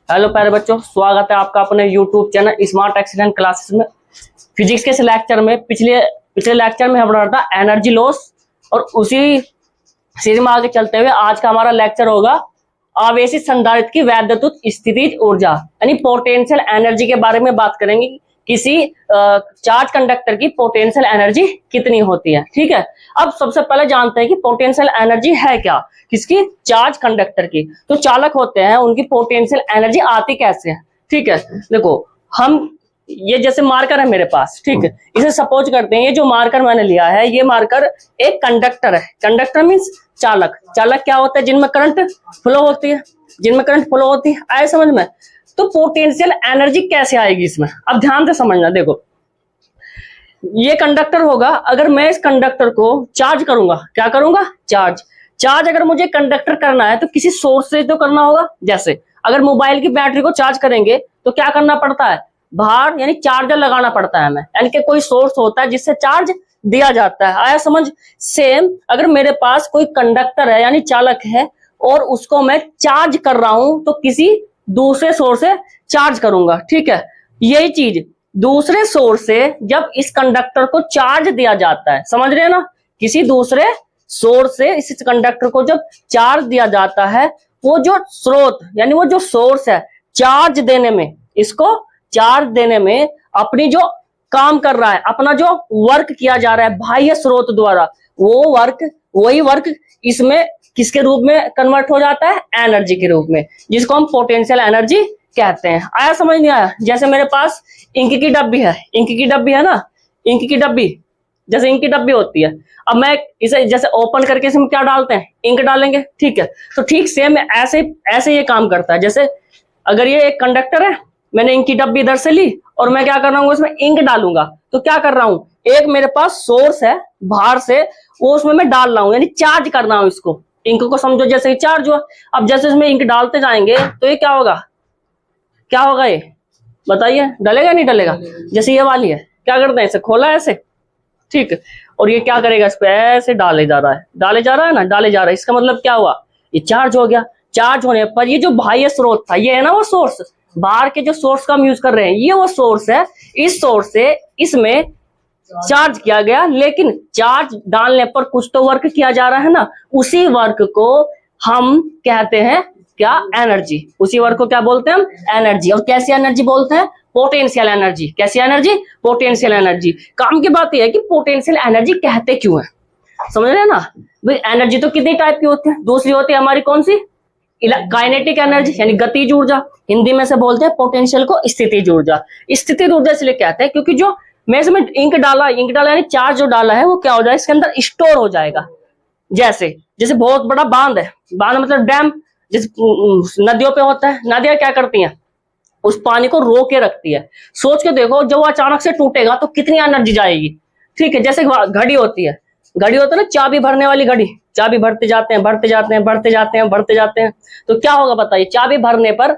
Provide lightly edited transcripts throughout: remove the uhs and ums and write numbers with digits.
Hello प्यारे बच्चों, स्वागत है आपका अपने YouTube channel smart excellent classes में। फिजिक्स के इस लेक्चर में पिछले लेक्चर में हम पढ़ा था एनर्जी लॉस, और उसी सीरीज में आगे चलते हुए आज का हमारा लेक्चर होगा आवेशित संधारित्र की वैद्युत स्थितिज ऊर्जा यानी पोटेंशियल एनर्जी के बारे में बात करेंगे। किसी चार्ज कंडक्टर की पोटेंशियल एनर्जी कितनी होती है। ठीक है, अब सबसे पहले जानते हैं कि पोटेंशियल एनर्जी है क्या। किसकी? चार्ज कंडक्टर की। तो चालक होते हैं, उनकी पोटेंशियल एनर्जी आती कैसे है। ठीक है, देखो हम ये जैसे मार्कर है मेरे पास, ठीक है, इसे सपोज करते हैं ये जो मार्कर मैंने लिया है ये मार्कर एक कंडक्टर है। कंडक्टर मीन्स चालक। चालक क्या होता है? जिनमें करंट फ्लो होती है, जिनमें करंट फ्लो होती है। आए समझ में? तो पोटेंशियल एनर्जी कैसे आएगी इसमें, अब ध्यान से समझना। देखो ये कंडक्टर होगा, अगर मैं इस कंडक्टर को चार्ज करूंगा, क्या करूंगा? चार्ज अगर मुझे कंडक्टर करना है तो किसी सोर्स से तो करना होगा। जैसे अगर मोबाइल की बैटरी को चार्ज करेंगे तो क्या करना पड़ता है? बाहर यानी चार्जर लगाना पड़ता है हमें, यानी कि कोई सोर्स होता है जिससे चार्ज दिया जाता है। आया समझ? सेम अगर मेरे पास कोई कंडक्टर है यानी चालक है और उसको मैं चार्ज कर रहा हूं तो किसी दूसरे सोर्स से चार्ज करूंगा। ठीक है, यही चीज दूसरे सोर्स से जब इस कंडक्टर को चार्ज दिया जाता है, समझ रहे हैं ना, किसी दूसरे सोर्स से इस कंडक्टर को जब चार्ज दिया जाता है, वो जो स्रोत यानी वो जो सोर्स है चार्ज देने में, इसको चार्ज देने में अपनी जो काम कर रहा है, अपना जो वर्क किया जा रहा है बाह्य स्रोत द्वारा, वही वर्क इसमें किसके रूप में कन्वर्ट हो जाता है? एनर्जी के रूप में, जिसको हम पोटेंशियल एनर्जी कहते हैं। आया समझ नहीं आया? जैसे मेरे पास इंक की डब्बी है, ना, इंक की डब्बी, जैसे इंक की डब्बी होती है। अब मैं इसे जैसे ओपन करके इसमें क्या डालते हैं? इंक डालेंगे। ठीक है, तो ठीक सेम ऐसे ये काम करता है। जैसे अगर ये एक कंडक्टर है, मैंने इंक की डब्बी इधर से ली और मैं क्या कर रहा हूँ, इसमें इंक डालूंगा, तो क्या कर रहा हूँ, एक मेरे पास सोर्स है बाहर से, वो उसमें मैं डाल रहा हूँ, यानी चार्ज कर रहा हूँ इसको। इंक को समझो जैसे चार्ज हुआ। अब जैसे इसमें इंक डालते जाएंगे तो ये क्या होगा? ये बताइए, डलेगा नहीं डलेगा? जैसे ये वाली है, क्या करते हैं, इसे खोला ऐसे, ठीक है, और ये क्या करेगा, इस पे ऐसे डाले जा रहा है ना, इसका मतलब क्या हुआ? ये चार्ज हो गया। चार्ज होने पर ये जो बाह्य स्रोत था, ये है ना वो सोर्स, बाहर के जो सोर्स का हम यूज कर रहे हैं, ये वो सोर्स है। इस सोर्स से इसमें चार्ज किया गया, लेकिन चार्ज डालने पर कुछ तो वर्क किया जा रहा है ना, उसी वर्क को हम कहते हैं क्या? एनर्जी। उसी वर्क को क्या बोलते हैं हम? एनर्जी। और कैसी एनर्जी बोलते हैं? Potential energy. कैसी एनर्जी? Potential energy. काम की बात यह है कि पोटेंशियल एनर्जी कहते क्यों है, समझ रहे हैं ना भाई। एनर्जी तो कितनी टाइप की होती है? दूसरी होती है हमारी कौन सी? काइनेटिक एनर्जी यानी गतिज ऊर्जा। हिंदी में से बोलते हैं पोटेंशियल को स्थितिज ऊर्जा। स्थितिज ऊर्जा इसलिए कहते हैं क्योंकि जो मैं इसमें इंक डाला यानी चार्ज जो डाला है वो क्या हो जाएगा, इसके अंदर स्टोर हो जाएगा। जैसे बहुत बड़ा बांध है, बांध मतलब डैम, जैसे नदियों पे होता है। नदियां क्या करती हैं? उस पानी को रोक के रखती है। सोच के देखो, जब वो अचानक से टूटेगा तो कितनी एनर्जी जाएगी। ठीक है, जैसे घड़ी होती है ना, चाबी भरने वाली घड़ी, चाबी भरते जाते हैं, तो क्या होगा बताइए? चाबी भरने पर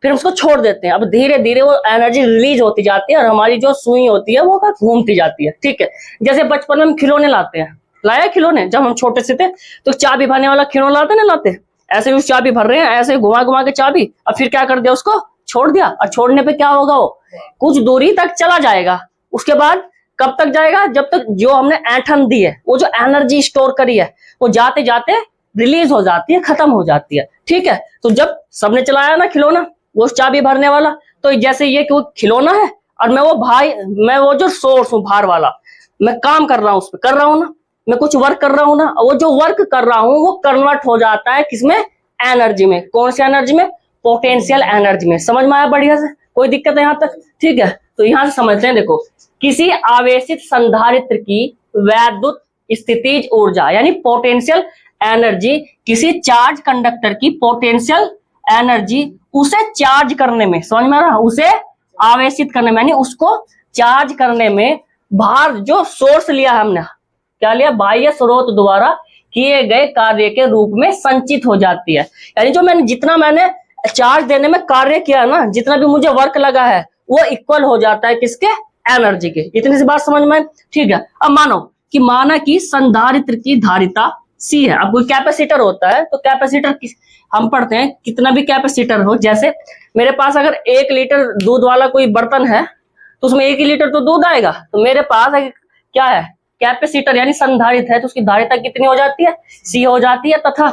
फिर उसको छोड़ देते हैं, अब धीरे धीरे वो एनर्जी रिलीज होती जाती है और हमारी जो सुई होती है वो घूमती जाती है। ठीक है, जैसे बचपन में हम खिलौने लाते हैं, लाया खिलौने, जब हम छोटे से थे तो चाबी भरने वाला खिलौना लाते, ऐसे उस चाबी भर रहे हैं, ऐसे घुमा के चाबी, अब फिर क्या कर दिया, उसको छोड़ दिया, और छोड़ने पे क्या होगा, वो कुछ दूरी तक चला जाएगा। उसके बाद कब तक जाएगा? जब तक जो हमने ऐंठन दी है, वो जो एनर्जी स्टोर करी है, वो जाते जाते रिलीज हो जाती है, खत्म हो जाती है। ठीक है, तो जब सबने चलाया ना खिलौना, वो चाबी भरने वाला, तो जैसे ये कि वो खिलौना है और मैं वो जो सोर्स हूँ बाहर वाला, मैं काम कर रहा हूँ, उस पर कर रहा हूँ ना, मैं कुछ वर्क कर रहा हूँ ना, वो जो वर्क कर रहा हूँ वो कन्वर्ट हो जाता है किसमें? एनर्जी में। कौन सी एनर्जी में? पोटेंशियल एनर्जी में। समझ में आया बढ़िया से? कोई दिक्कत है यहाँ तक? ठीक है, तो यहां से समझते हैं। देखो, किसी आवेशित संधारित्र की वैद्युत स्थितिज ऊर्जा यानी पोटेंशियल एनर्जी, किसी चार्ज कंडक्टर की पोटेंशियल एनर्जी उसे चार्ज करने में, समझ में आ रहा? उसे आवेशित करने में यानी उसको चार्ज करने में बाहर जो सोर्स लिया हमने, क्या लिया? बाह्य स्रोत द्वारा किए गए कार्य के रूप में संचित हो जाती है। यानी जो जितना मैंने चार्ज देने में कार्य किया ना, जितना भी मुझे वर्क लगा है, वो इक्वल हो जाता है किसके? एनर्जी के। इतनी सी बात समझ में? ठीक है, अब माना कि संधारित्र की धारिता C है। अब कोई कैपेसिटर होता है तो कैपेसिटर हम पढ़ते हैं कितना भी कैपेसिटर हो, जैसे मेरे पास अगर 1 लीटर दूध वाला कोई बर्तन है तो उसमें 1 ही लीटर तो दूध आएगा, तो मेरे पास क्या है, कैपेसिटर यानी संधारित्र है, तो उसकी धारिता कितनी हो जाती है, C हो जाती है। तथा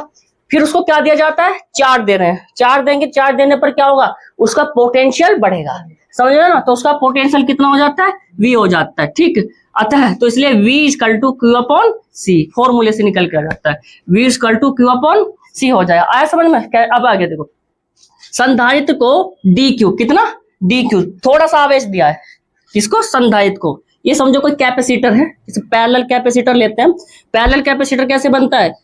फिर उसको क्या दिया जाता है, चार्ज दे रहे हैं, चार्ज देंगे, चार्ज देने पर क्या होगा, उसका पोटेंशियल बढ़ेगा, समझ रहे हो ना, तो उसका पोटेंशियल कितना हो जाता है, V हो जाता है, ठीक। अतः तो इसलिए V equal to Q upon C, फॉर्मूले से निकल के आ जाता है, V equal to Q upon C हो जाएगा। आया समझ में? अब आगे देखो, संधारित्र को dQ, कितना dQ, थोड़ा सा आवेश दिया है, किसको, संधारित्र को। ये समझो कोई कैपेसिटर है, इसे पैरेलल कैपेसिटर लेते हैं। पैरेलल कैपेसिटर कैसे बनता है,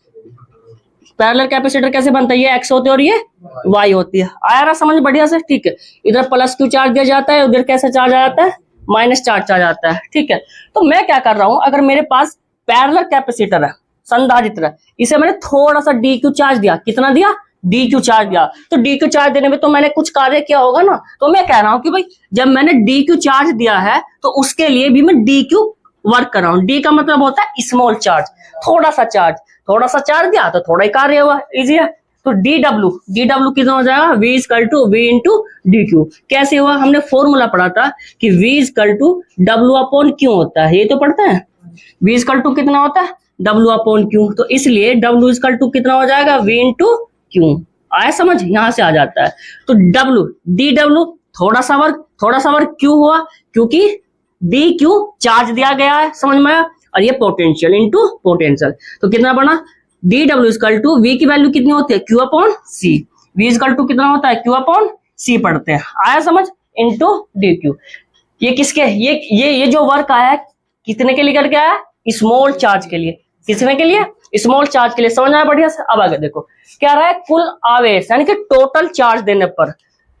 पैरेलल कैपेसिटर कैसे बनता है, ये X होती है और ये Y होती है। आया ना समझ बढ़िया से, ठीक है। इधर प्लस Q चार्ज दिया जाता है, उधर कैसे चार्ज आ जाता है, माइनस चार्ज आ जाता है, ठीक है। तो मैं क्या कर रहा हूं, अगर मेरे पास पैरेलल कैपेसिटर है, संधारित्र है, इसे मैंने थोड़ा सा dQ चार्ज दिया, कितना दिया, dQ चार्ज दिया, तो dQ चार्ज देने में तो मैंने कुछ कार्य किया होगा ना, तो मैं कह रहा हूं कि भाई जब मैंने dQ चार्ज दिया है तो उसके लिए भी मैं dQ वर्क कर रहा हूं। D का मतलब होता है स्मॉल चार्ज, थोड़ा सा चार्ज, थोड़ा सा चार्ज दिया तो थोड़ा ही कार्य हुआ, इजी है। तो dW कितना हो जाएगा, V equal to V into dQ। कैसे हुआ, हमने फॉर्मूला पढ़ा था कि V equal to W upon Q होता है, ये तो पढ़ते हैं। V इक्वल टू कितना होता है, W अपॉन Q, तो इसलिए W इक्वल टू कितना हो जाएगा, V इंटू Q। आया समझ, यहां से आ जाता है। तो dW थोड़ा सा वर्क Q हुआ, क्योंकि dQ चार्ज दिया गया है, समझ में आया, और ये पोटेंशियल इंटू पोटेंशियल, तो कितना बना, dW इक्वल टू V की वैल्यू कितनी होती है, Q upon C, V equal to कितना होता है, Q अपॉन C पढ़ते हैं। आया समझ, इंटू dQ। ये किसके, ये जो वर्क आया है कितने के लिए करके आया, स्मॉल चार्ज के लिए, किसने के लिए, स्मॉल चार्ज के लिए, समझ आया बढ़िया से। अब आगे देखो क्या रहा है, कुल आवेश यानी कि टोटल चार्ज देने पर,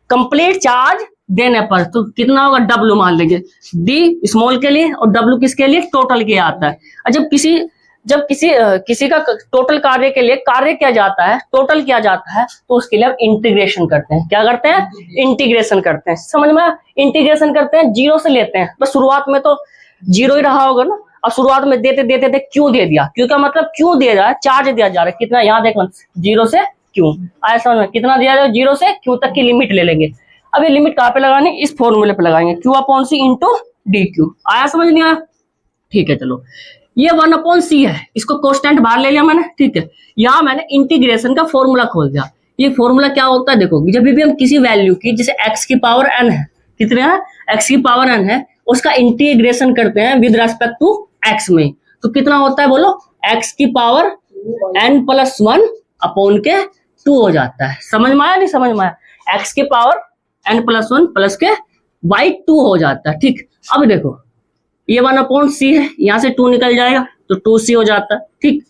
कंप्लीट चार्ज देने पर, तो कितना होगा, W मान लेंगे, D स्मॉल के लिए और W किसके लिए, टोटल के आता है। और जब किसी का टोटल कार्य के लिए कार्य किया जाता है, टोटल किया जाता है, तो उसके लिए हम इंटीग्रेशन करते हैं। क्या करते हैं, इंटीग्रेशन करते हैं, समझ में, इंटीग्रेशन करते हैं, जीरो से लेते हैं। बस शुरुआत में तो जीरो ही रहा होगा ना, और शुरुआत में देते क्यों दे दिया, क्यों का मतलब क्यों दे रहा है, चार्ज दिया जा रहा है, कितना, यहाँ देखो, जीरो से क्यों, आया समझ में, कितना दिया जाए, जीरो से क्यों तक की लिमिट ले लेंगे। अब ये लिमिट कहाँ पे लगानी, इस फॉर्मूले पे लगाएंगे, Q upon C into dQ। आया समझ नहीं आया, ठीक है। चलो ये 1 अपॉन C है, इसको कांस्टेंट बाहर ले लिया मैंने, ठीक है। यहाँ मैंने इंटीग्रेशन का फॉर्मूला खोल दिया। ये फॉर्मूला क्या होता है, देखो जब भी हम किसी वैल्यू की, जैसे x की पावर n है, कितने है, x की पावर n है, उसका इंटीग्रेशन करते हैं विद रेस्पेक्ट टू x में, तो कितना होता है बोलो, x की पावर n प्लस 1 अपॉन के 2 हो जाता है। समझ में आया, नहीं समझ में आया, x की पावर n प्लस 1 प्लस के बाई 2 हो जाता है, ठीक। अब देखो ये 1 अपॉन C है, यहां से 2 निकल जाएगा तो 2C हो जाता है, ठीक।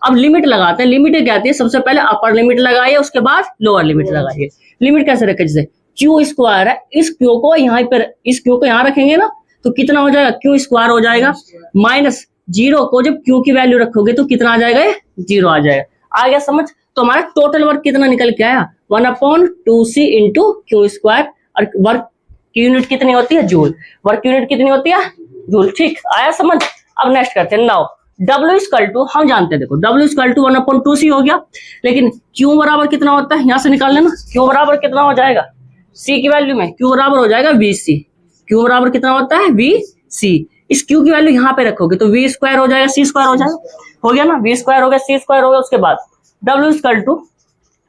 अब लिमिट लगाते हैं, लिमिट क्या आती है, सबसे पहले अपर लिमिट लगाइए, उसके बाद लोअर लिमिट लगाइए। लिमिट कैसे रखे, जैसे Q स्क्वायर है, इस Q को यहाँ पर, इस Q को यहाँ रखेंगे ना, तो कितना हो जाएगा, Q स्क्वायर हो जाएगा, माइनस जीरो को जब Q की वैल्यू रखोगे तो कितना आ जाएगा, ये 0 आ जाएगा। आ गया समझ, तो हमारा टोटल वर्क कितना निकल के आया, 1 upon 2C into Q square, और वर्क की यूनिट कितनी होती है, जूल, वर्क यूनिट कितनी होती है, जूल, ठीक। आया समझ। अब नेक्स्ट करते हैं, नाउ W इक्वल टू, हम जानते हैं, देखो W equal to 1 upon 2C हो गया, लेकिन Q बराबर कितना होता है, यहां से निकाल लेना, Q बराबर कितना हो जाएगा, C की वैल्यू में Q बराबर हो जाएगा VC, Q बराबर कितना होता है, VC। इस Q की वैल्यू यहाँ पे रखोगे तो V स्क्वायर हो जाएगा, C स्क्वायर हो जाएगा, हो गया ना, V स्क्वायर हो गया, C स्क्वायर हो गया। उसके बाद W इक्वल टू,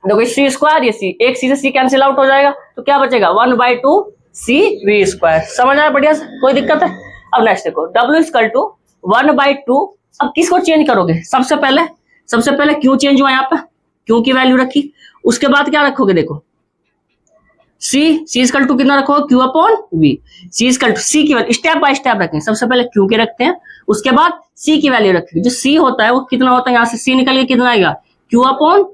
देखो C स्क्वायर, ये C, एक C से C कैंसिल आउट हो जाएगा, तो क्या बचेगा, 1/2C V स्क्वायर। समझ आया बढ़िया से, कोई दिक्कत है। अब नेक्स्ट देखो W इक्वल टू 1/2, अब किसको चेंज करोगे, सबसे पहले Q चेंज हुआ, यहाँ पे Q की वैल्यू रखी, उसके बाद क्या रखोगे, देखो C इक्वल टू कितना रखोगे, Q upon V, C equal to C की वैल्यू स्टेप बाय स्टेप रखें, सबसे पहले Q के रखते हैं, उसके बाद C की वैल्यू रखेंगे। जो C होता है वो कितना होता है, यहाँ से C निकल के कितना आएगा, Q अपॉन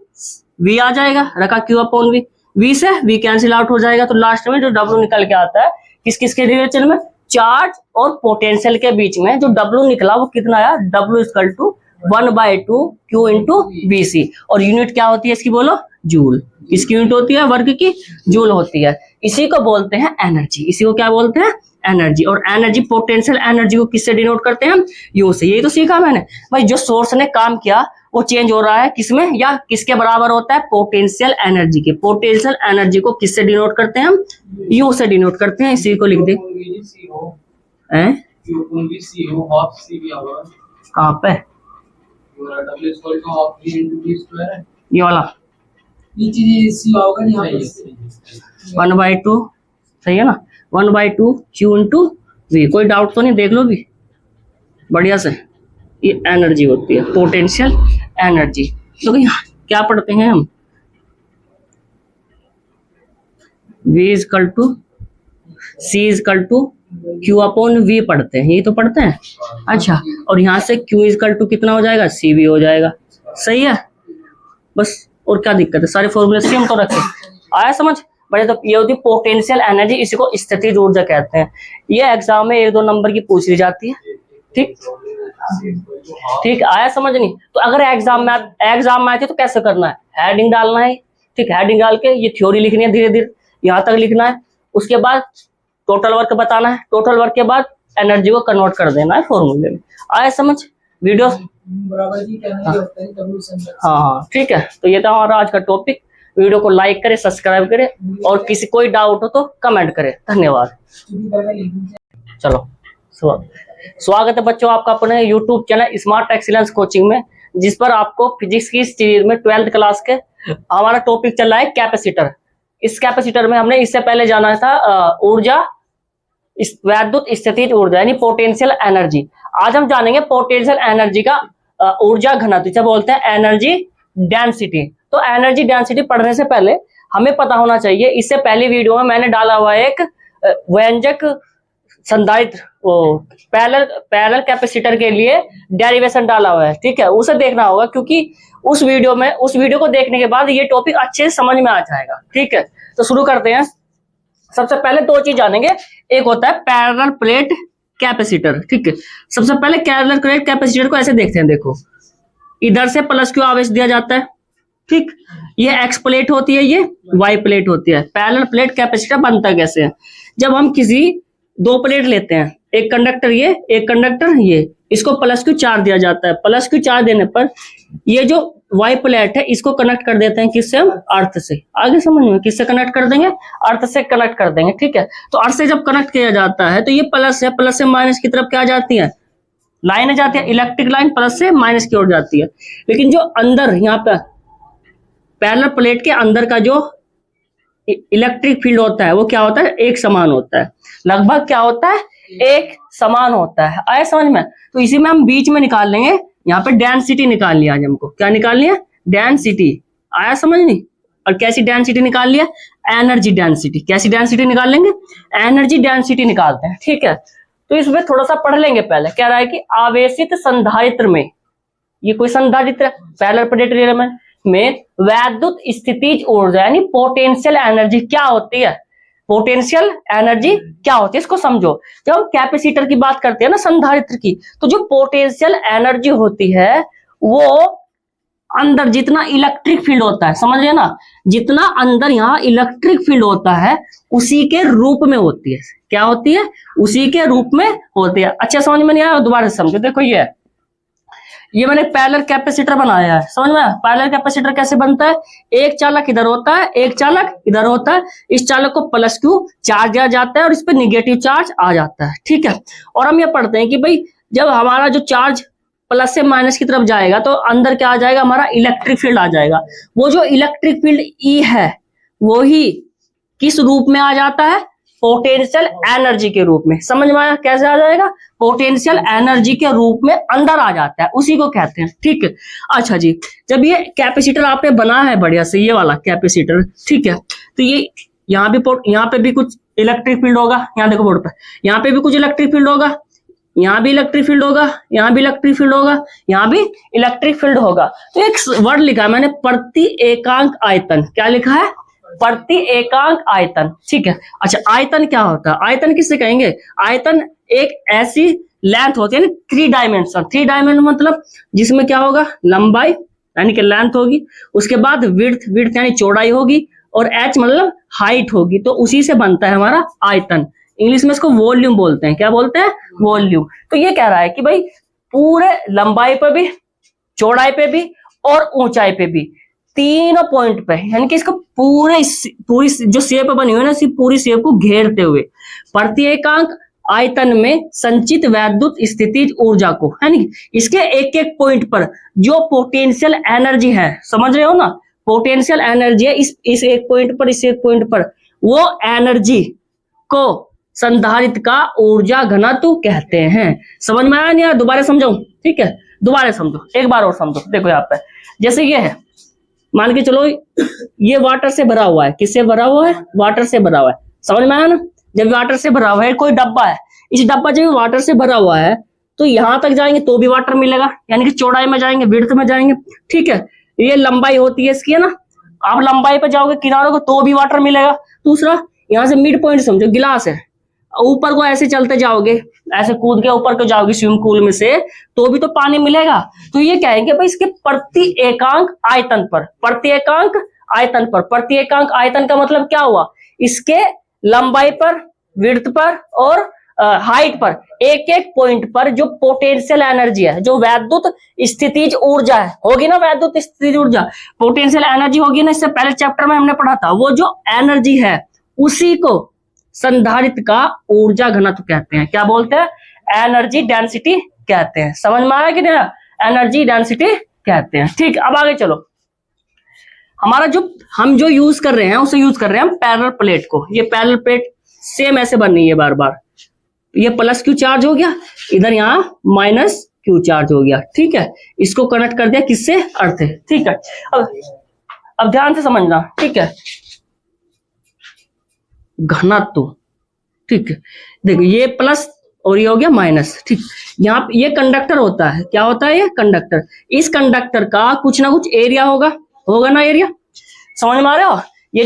V आ जाएगा, रखा Q अपॉन V, V से V कैंसिल आउट हो जाएगा, तो लास्ट में जो W निकल के आता है, किस के रिलेशन में, चार्ज और पोटेंशियल के बीच में जो W निकला वो कितना आया, W equal to 1/2 Q into VC। और यूनिट क्या होती है इसकी बोलो, जूल। किसकी यूनिट होती है, वर्क की, जूल होती है। इसी को बोलते हैं एनर्जी, इसी को क्या बोलते हैं, एनर्जी। और एनर्जी, पोटेंशियल एनर्जी को किससे डिनोट करते हैं हम, यू से। यही तो सीखा मैंने भाई, जो सोर्स ने काम किया वो चेंज हो रहा है किसमें, या किसके बराबर होता है, पोटेंशियल एनर्जी के। पोटेंशियल एनर्जी को किससे डिनोट करते हैं हम, यू से डिनोट करते हैं। इसी को लिख दे, कहाँ पे, ये वाला 1/2 सही है ना, 1/2 Q इंटू V। कोई डाउट तो नहीं, देख लो भी बढ़िया से। ये एनर्जी होती है, पोटेंशियल एनर्जी। तो यहाँ क्या पढ़ते हैं हम, V equal to C equal to Q upon V पढ़ते हैं, यही तो पढ़ते हैं। अच्छा, और यहाँ से Q इजकल टू कितना हो जाएगा, CV हो जाएगा। सही है, बस और क्या दिक्कत है, सारे फॉर्मूले सेम तो रखे। आया समझ बड़े। तो ये होती है पोटेंशियल एनर्जी, इसी को स्थितिज ऊर्जा कहते हैं। ये एग्जाम में 1-2 नंबर की पूछ ली जाती है। ठीक ठीक, आया समझ नहीं। तो अगर एग्जाम में आए थे तो कैसे करना है, हेडिंग डालना है। ठीक, हेडिंग डाल के ये थ्योरी लिखनी है, धीरे धीरे यहाँ तक लिखना है। उसके बाद टोटल वर्क बताना है, टोटल वर्क के बाद एनर्जी को कन्वर्ट कर देना है फॉर्मूले में। आया समझ, वीडियो हाँ ठीक है। तो ये था हमारा आज का टॉपिक। वीडियो को लाइक करें, सब्सक्राइब करें, और किसी कोई डाउट हो तो कमेंट करें। धन्यवाद। चलो, स्वागत है बच्चों आपका अपने YouTube channel smart excellence coaching में, जिस पर आपको फिजिक्स की सीरीज में 12th क्लास के हमारा टॉपिक चल रहा है कैपेसिटर। इस कैपेसिटर में हमने इससे पहले जाना था ऊर्जा, वैद्युत स्थितिज ऊर्जा यानी पोटेंशियल एनर्जी। आज हम जानेंगे पोटेंशियल एनर्जी का ऊर्जा घनत्व, जिसे बोलते हैं एनर्जी डेंसिटी। तो एनर्जी डेंसिटी पढ़ने से पहले हमें पता होना चाहिए, इससे पहले वीडियो में मैंने डाला हुआ है एक व्यंजक संधारित्र, वो पैरेलल कैपेसिटर के लिए डेरिवेशन डाला हुआ है। ठीक है, उसे देखना होगा, क्योंकि उस वीडियो को देखने के बाद ये टॉपिक अच्छे से समझ में आ जाएगा। ठीक है, तो शुरू करते हैं। सबसे पहले 2 चीज जानेंगे, एक होता है पैरेलल प्लेट कैपेसिटर। ठीक है, सबसे पहले पैरेलल प्लेट कैपेसिटर को ऐसे देखते हैं। देखो, इधर से +Q आवेश दिया जाता है। ठीक, ये X प्लेट होती है, ये Y प्लेट होती है। पैरेलल प्लेट कैपेसिटर बनता कैसे है, जब हम किसी 2 प्लेट लेते हैं, एक कंडक्टर ये, एक कंडक्टर ये, इसको +Q चार्ज दिया जाता है। +Q चार्ज देने पर ये जो Y प्लेट है इसको कनेक्ट कर देते हैं, किससे हम, अर्थ से। आगे समझ में, किससे कनेक्ट कर देंगे, अर्थ से कनेक्ट कर देंगे। ठीक है, तो अर्थ से जब कनेक्ट किया जाता है तो ये प्लस है, प्लस से माइनस की तरफ क्या जाती है, लाइन जाती है, इलेक्ट्रिक लाइन प्लस से माइनस की ओर जाती है। लेकिन जो अंदर यहाँ पे पैरेलल प्लेट के अंदर का जो इलेक्ट्रिक फील्ड होता है वो क्या होता है, एक समान होता है। लगभग क्या होता है, एक समान होता है। आया समझ में। तो इसी में हम बीच में निकाल लेंगे, यहाँ पे डेंसिटी निकाल लिया आज हमको। क्या निकाल लिया, डेंसिटी। आया समझ नहीं। और कैसी डेंसिटी निकाल लिया, एनर्जी डेंसिटी। कैसी डेंसिटी निकाल लेंगे, एनर्जी डेंसिटी निकालते हैं। ठीक है, तो इसमें थोड़ा सा पढ़ लेंगे। पहले कह रहा है कि आवेशित संधारित्र में, ये कोई संधारित्र पैरेलल प्लेट में वैद्युत स्थितिज ऊर्जा यानी पोटेंशियल एनर्जी क्या होती है, पोटेंशियल एनर्जी क्या होती है इसको समझो। जब हम कैपेसिटर की बात करते हैं ना, संधारित्र की, तो जो पोटेंशियल एनर्जी होती है वो अंदर जितना इलेक्ट्रिक फील्ड होता है, समझिए ना, जितना अंदर यहाँ इलेक्ट्रिक फील्ड होता है उसी के रूप में होती है। क्या होती है, उसी के रूप में होती है। अच्छा समझ में नहीं आया, दोबारा से समझो। देखो ये मैंने पैरेलल कैपेसिटर बनाया है, समझ में। पैरेलल कैपेसिटर कैसे बनता है, एक चालक इधर होता है, एक चालक इधर होता है। इस चालक को +Q चार्ज दिया जाता है और इस पे नेगेटिव चार्ज आ जाता है। ठीक है, और हम ये पढ़ते हैं कि भाई जब हमारा जो चार्ज प्लस से माइनस की तरफ जाएगा तो अंदर क्या आ जाएगा, हमारा इलेक्ट्रिक फील्ड आ जाएगा। वो जो इलेक्ट्रिक फील्ड E है वो ही किस रूप में आ जाता है, पोटेंशियल एनर्जी के रूप में। समझ में आया कैसे आ जाएगा, पोटेंशियल एनर्जी के रूप में अंदर आ जाता है, उसी को कहते हैं। ठीक है, अच्छा जी, जब ये कैपेसिटर आपने बना है बढ़िया से, ये वाला कैपेसिटर, ठीक है, तो ये यहाँ पे भी कुछ इलेक्ट्रिक फील्ड होगा। यहाँ देखो बोर्ड पर, यहाँ पे भी कुछ इलेक्ट्रिक फील्ड होगा, यहाँ भी इलेक्ट्रिक फील्ड होगा, यहाँ भी इलेक्ट्रिक फील्ड होगा, यहाँ भी इलेक्ट्रिक फील्ड होगा। तो एक वर्ड लिखा है मैंने, प्रति एकांक आयतन। क्या लिखा है, प्रति एकांक आयतन। ठीक है, अच्छा आयतन क्या होता है, आयतन किससे कहेंगे, आयतन एक ऐसी लेंथ होती है ना, 3 डायमेंशन। 3 डायमेंशन मतलब जिसमें क्या होगा, लंबाई यानी कि लेंथ होगी, उसके बाद विड्थ यानी चौड़ाई होगी, और एच मतलब हाइट होगी। तो उसी से बनता है हमारा आयतन। इंग्लिश में इसको वॉल्यूम बोलते हैं। क्या बोलते हैं? वॉल्यूम। तो ये कह रहा है कि भाई पूरे लंबाई पे भी, चौड़ाई पे भी और ऊंचाई पे भी, तीनों पॉइंट पे, यानी कि इसको पूरी जो शेप बनी हुई है ना, इसी पूरी शेप को घेरते हुए प्रति एकांक आयतन में संचित वैद्युत स्थितिज ऊर्जा को, यानी इसके एक एक पॉइंट पर जो पोटेंशियल एनर्जी है, समझ रहे हो ना, पोटेंशियल एनर्जी है इस एक पॉइंट पर, इस एक पॉइंट पर, वो एनर्जी को संधारित्र का ऊर्जा घनत्व कहते हैं। समझ में आया नहीं? दोबारा समझाऊं? ठीक है, दोबारा समझो, एक बार और समझो। देखो यहाँ पे जैसे ये है, मान के चलो ये वाटर से भरा हुआ है। किससे भरा हुआ है? वाटर से भरा हुआ है। समझ में आया ना? जब वाटर से भरा हुआ है, कोई डब्बा है, इस डब्बा जब वाटर से भरा हुआ है तो यहां तक जाएंगे तो भी वाटर मिलेगा, यानी कि चौड़ाई में जाएंगे, विड्थ में जाएंगे। ठीक है, ये लंबाई होती है इसकी, है ना। आप लंबाई पे जाओगे किनारों को तो भी वाटर मिलेगा। दूसरा, यहाँ से मिड पॉइंट समझो, गिलास है, ऊपर को ऐसे चलते जाओगे, ऐसे कूद के ऊपर को जाओगे स्विमिंग पूल में से, तो भी तो पानी मिलेगा। तो ये कहेंगे भाई इसके प्रति एकांक आयतन पर, प्रति एकांक आयतन पर, प्रति एकांक आयतन का मतलब क्या हुआ, इसके लंबाई पर, विड्थ पर और हाइट पर, एक एक पॉइंट पर जो पोटेंशियल एनर्जी है, जो वैद्युत स्थितिज ऊर्जा है, होगी ना, वैद्युत स्थितिज ऊर्जा, पोटेंशियल एनर्जी होगी ना, इससे पहले चैप्टर में हमने पढ़ा था, वो जो एनर्जी है उसी को संधारित्र का ऊर्जा घनत्व कहते हैं। क्या बोलते हैं? एनर्जी डेंसिटी कहते हैं। समझ में आया कि नहीं? एनर्जी डेंसिटी कहते हैं। ठीक, अब आगे चलो। हमारा हम जो यूज कर रहे हैं उसे यूज कर रहे हैं हम पैरेलल प्लेट को। ये पैरेलल प्लेट सेम ऐसे बन रही है बार बार। ये प्लस क्यू चार्ज हो गया, इधर यहाँ माइनस क्यू चार्ज हो गया। ठीक है, इसको कनेक्ट कर दिया किससे? अर्थ से। ठीक है, अब ध्यान से समझना। ठीक है, घनत्व। ठीक है, देखो ये प्लस और ये हो गया माइनस। ठीक, यहाँ ये कंडक्टर होता है। क्या होता है? ये कंडक्टर। इस कंडक्टर का कुछ ना कुछ एरिया होगा ना, एरिया। समझ में आ रहा हो? ये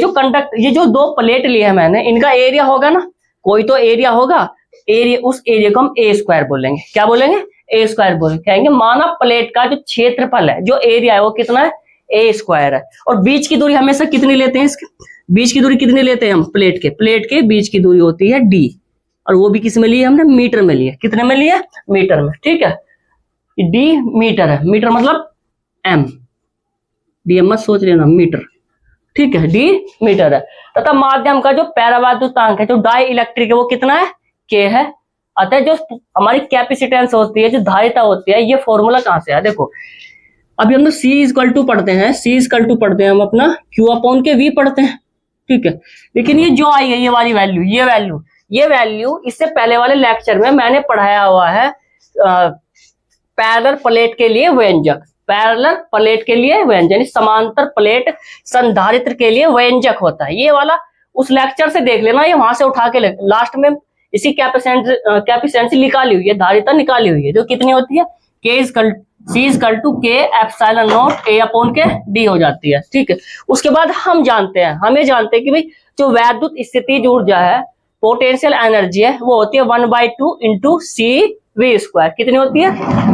जो दो प्लेट लिए है मैंने, इनका एरिया होगा ना, कोई तो एरिया होगा। एरिया, उस एरिया को हम ए स्क्वायर बोलेंगे। क्या बोलेंगे? ए स्क्वायर बोलेंगे। कहेंगे माना प्लेट का जो क्षेत्रफल है, जो एरिया है, वो कितना है? ए स्क्वायर है। और बीच की दूरी हमेशा कितनी लेते हैं? इसके बीच की दूरी कितनी लेते हैं हम? प्लेट के बीच की दूरी होती है डी, और वो भी किस में लिए? हमने मीटर में लिए। कितने में लिए? मीटर में। ठीक है, डी मीटर है, मीटर मतलब एम, डी मत सोच लेना, मीटर। ठीक है, डी मीटर है। तथा माध्यम का जो पैरावैद्युतांक है, जो डाई इलेक्ट्रिक है, वो कितना है? के है। अतः जो हमारी कैपेसिटेंस होती है, जो धारिता होती है, ये फॉर्मूला कहां से है? देखो, अभी हम लोग C इक्वल टू पढ़ते हैं, C इक्वल टू पढ़ते हैं हम अपना Q अपॉन के V पढ़ते हैं। ठीक है, लेकिन ये जो आई है, ये वाली वैल्यू, ये वैल्यू इससे पहले वाले लेक्चर में मैंने पढ़ाया हुआ है। पैरेलल प्लेट के लिए व्यंजक, पैरेलल प्लेट के लिए व्यंजक, यानी समांतर प्लेट संधारित्र के लिए व्यंजक होता है। ये वाला उस लेक्चर से देख लेना, ये वहां से उठा के लास्ट में इसी कैपेसिटेंसी निकाली हुई है, धारिता निकाली हुई है, जो कितनी होती है? C इक्वल टू के एप्सिलॉन नॉट A अपॉन के D हो जाती है। ठीक है, उसके बाद हमें जानते हैं कि भाई जो वैद्युत स्थितिज ऊर्जा है, पोटेंशियल एनर्जी है, वो होती है 1/2 इंटू CV स्क्वायर। कितनी होती है?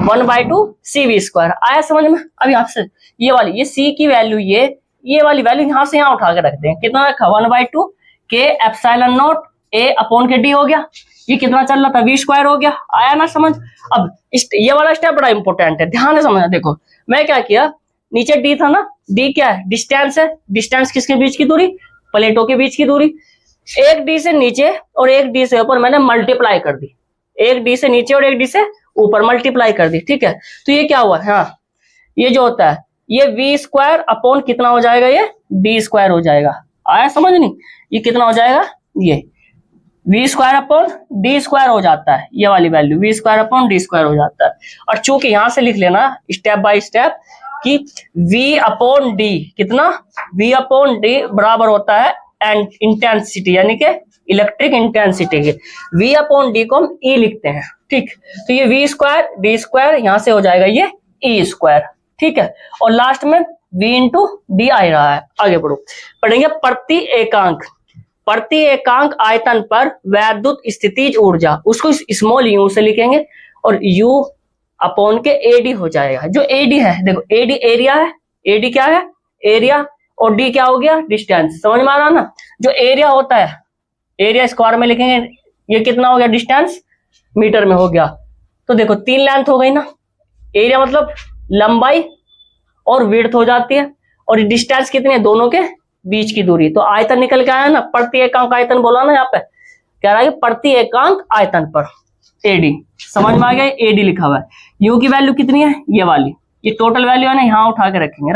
1/2 CV स्क्वायर। आया समझ में? अब यहाँ से ये वाली, ये C की वैल्यू, ये वाली वैल्यू यहाँ से यहाँ उठा के रखते हैं। कितना रखा? 1/2 के एप्सिलॉन नॉट A अपॉन के D हो गया। ये कितना चल रहा था? V स्क्वायर हो गया। आया ना समझ? अब ये वाला स्टेप बड़ा इंपॉर्टेंट है, ध्यान से समझना। देखो मैं क्या किया, नीचे D था ना, D क्या है? डिस्टेंस है। डिस्टेंस किसके बीच की दूरी? प्लेटों के बीच की दूरी। एक D से नीचे और एक D से ऊपर मैंने मल्टीप्लाई कर दी। एक D से नीचे और एक D से ऊपर मल्टीप्लाई कर दी। ठीक है, तो ये क्या हुआ? हाँ, ये जो होता है, ये V स्क्वायर अपॉन कितना हो जाएगा? ये D स्क्वायर हो जाएगा। आया समझ नहीं? ये कितना हो जाएगा? ये V square upon D square हो जाता है। ये वाली value V square upon D square हो जाता है। और चूंकि यहां से लिख लेना स्टेप बाय स्टेप कि V अपॉन D कितना? V अपॉन D बराबर होता है इंटेंसिटी, यानी कि इलेक्ट्रिक इंटेंसिटी के। V अपॉन D को हम E लिखते हैं। ठीक, तो ये V स्क्वायर D स्क्वायर यहां से हो जाएगा ये E स्क्वायर। ठीक है, और लास्ट में V इंटू D आ रहा है। आगे बढ़ो, पढ़ेंगे प्रति एकांक आयतन पर वैद्युत स्थितिज ऊर्जा। उसको स्मॉल u से लिखेंगे और U अपॉन के AD हो जाएगा। जो AD है, देखो AD एरिया है, AD क्या है, एरिया, और D क्या हो गया, डिस्टेंस। समझ में आ रहा ना। जो एरिया होता है, एरिया स्क्वायर में लिखेंगे, ये कितना हो गया, डिस्टेंस मीटर में हो गया। तो देखो 3 लेंथ हो गई ना, एरिया मतलब लंबाई और विड्थ हो जाती है, और डिस्टेंस कितनी है, दोनों के बीच की दूरी। तो आयतन निकल के आया ना, प्रति एकांक आयतन बोला ना, यहाँ पे कह रहा है कि प्रति एकांक आयतन पर AD। समझ में आ गया, AD लिखा हुआ है। U की वैल्यू कितनी है, ये वाली, ये टोटल वैल्यू है ना, यहाँ उठा के रखेंगे।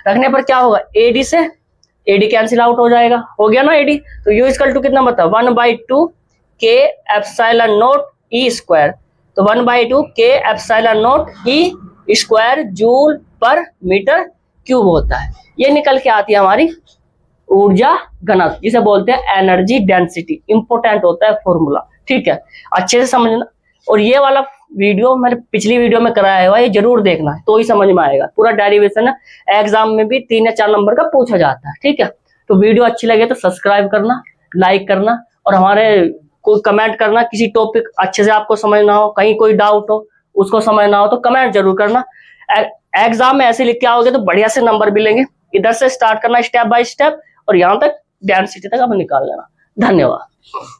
रखने पर क्या होगा, AD से AD कैंसिल आउट हो जाएगा, हो गया ना AD। तो U इक्वल टू कितना बताओ, 1/2 K epsilon naught E square. तो 1/2 K epsilon naught E square joule पर मीटर क्यूब होता है। ये निकल के आती है हमारी ऊर्जा घनत्व, जिसे बोलते हैं एनर्जी डेंसिटी। इंपॉर्टेंट होता है फॉर्मूला, ठीक है, अच्छे से समझना। और ये वाला वीडियो मैंने पिछली वीडियो में कराया हुआ है, ये जरूर देखना है तो ही समझ में आएगा। पूरा डेरिवेशन है, एग्जाम में भी 3 या 4 नंबर का पूछा जाता है, ठीक है। तो वीडियो अच्छी लगे तो सब्सक्राइब करना, लाइक करना, और हमारे कोई कमेंट करना, किसी टॉपिक अच्छे से आपको समझना हो, कहीं कोई डाउट हो उसको समझना हो तो कमेंट जरूर करना। एग्जाम में ऐसे लिख के आओगे तो बढ़िया से नंबर मिलेंगे। इधर से स्टार्ट करना स्टेप बाय स्टेप, और यहाँ तक डेंसिटी तक आप निकाल लेना। धन्यवाद।